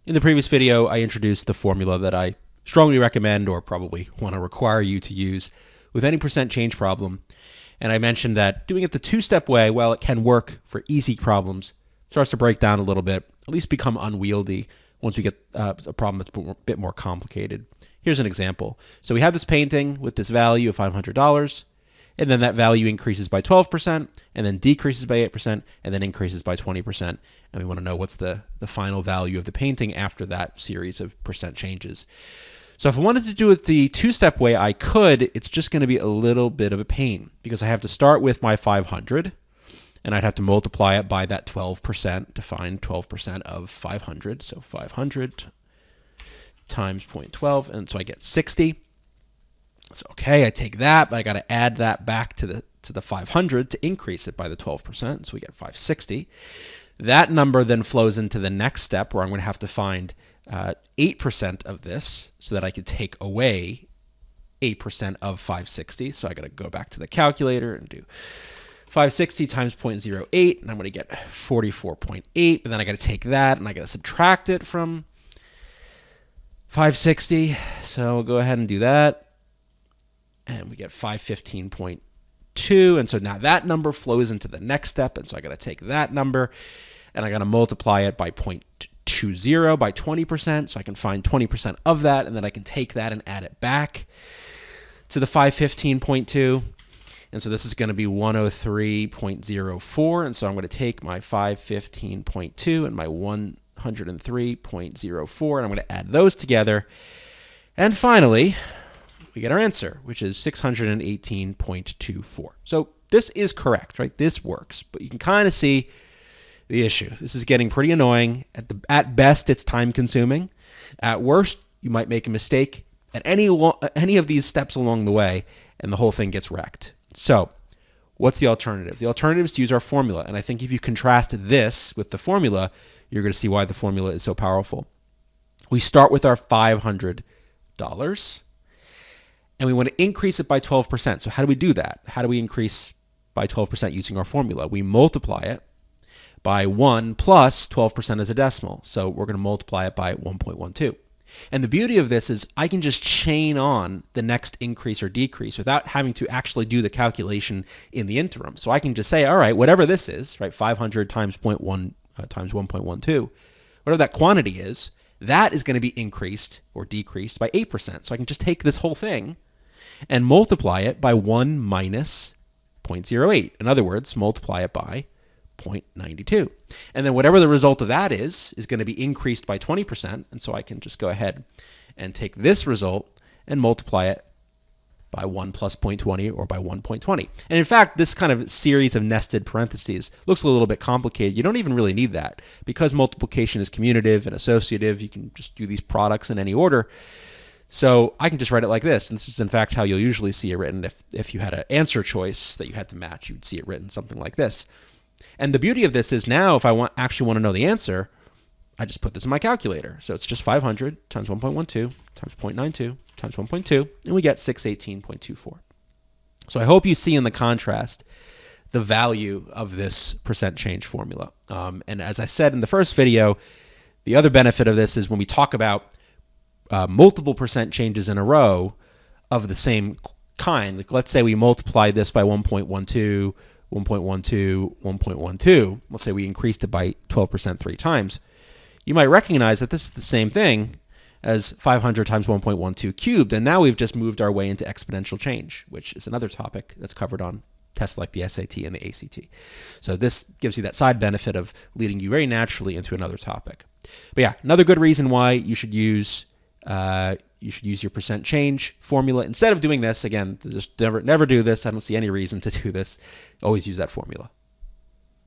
In the previous video, I introduced the formula that I strongly recommend or probably want to require you to use with any percent change problem. And I mentioned that doing it the two-step way, while it can work for easy problems, starts to break down a little bit, at least become unwieldy once we get a problem that's a bit more complicated. Here's an example. So we have this painting with this value of $500, and then that value increases by 12%, and then decreases by 8%, and then increases by 20%. And we want to know what's the final value of the painting after that series of percent changes. So if I wanted to do it the two-step way, I could. It's just going to be a little bit of a pain because I have to start with my 500, and I'd have to multiply it by that 12% to find 12% of 500. So 500 times 0.12, and so I get 60. So okay, I take that, but I got to add that back to the 500 to increase it by the 12%. So we get 560. That number then flows into the next step where I'm going to have to find 8% of this so that I could take away 8% of 560. So I got to go back to the calculator and do 560 times 0.08, and I'm going to get 44.8. But then I got to take that and I got to subtract it from 560. So we'll go ahead and do that. And we get 515.2. And so now that number flows into the next step. And so I got to take that number and I got to multiply it by 0.20 by 20%. So I can find 20% of that. And then I can take that and add it back to the 515.2. And so this is going to be 103.04. And so I'm going to take my 515.2 and my 103.04. And I'm going to add those together. And finally, we get our answer, which is 618.24. So this is correct, right? This works, but you can kind of see the issue. This is getting pretty annoying. At best, it's time consuming. At worst, you might make a mistake at any of these steps along the way, and the whole thing gets wrecked. So what's the alternative? The alternative is to use our formula. And I think if you contrast this with the formula, you're going to see why the formula is so powerful. We start with our $500. And we want to increase it by 12%. So how do we do that? How do we increase by 12% using our formula? We multiply it by 1 plus 12% as a decimal. So we're going to multiply it by 1.12. And the beauty of this is I can just chain on the next increase or decrease without having to actually do the calculation in the interim. So I can just say, all right, whatever this is, right, 500 times 0.1 times 1.12, whatever that quantity is, that is going to be increased or decreased by 8%. So I can just take this whole thing and multiply it by 1 minus 0.08. In other words, multiply it by 0.92. And then whatever the result of that is going to be increased by 20%. And so I can just go ahead and take this result and multiply it by 1 plus 0.20 or by 1.20. And in fact, this kind of series of nested parentheses looks a little bit complicated. You don't even really need that. Because multiplication is commutative and associative, you can just do these products in any order. So I can just write it like this. And this is, in fact, how you'll usually see it written. If you had an answer choice that you had to match, you'd see it written something like this. And the beauty of this is now if I actually want to know the answer, I just put this in my calculator. So it's just 500 times 1.12 times 0.92 times 1.2, and we get 618.24. So I hope you see in the contrast the value of this percent change formula. And as I said in the first video, the other benefit of this is when we talk about multiple percent changes in a row of the same kind. Like let's say we multiply this by 1.12, 1.12, 1.12. Let's say we increased it by 12% 3 times. You might recognize that this is the same thing as 500 times 1.12 cubed. And now we've just moved our way into exponential change, which is another topic that's covered on tests like the SAT and the ACT. So this gives you that side benefit of leading you very naturally into another topic. But yeah, another good reason why you should use your percent change formula instead of doing this. Again, just never do this. I don't see any reason to do this. Always use that formula.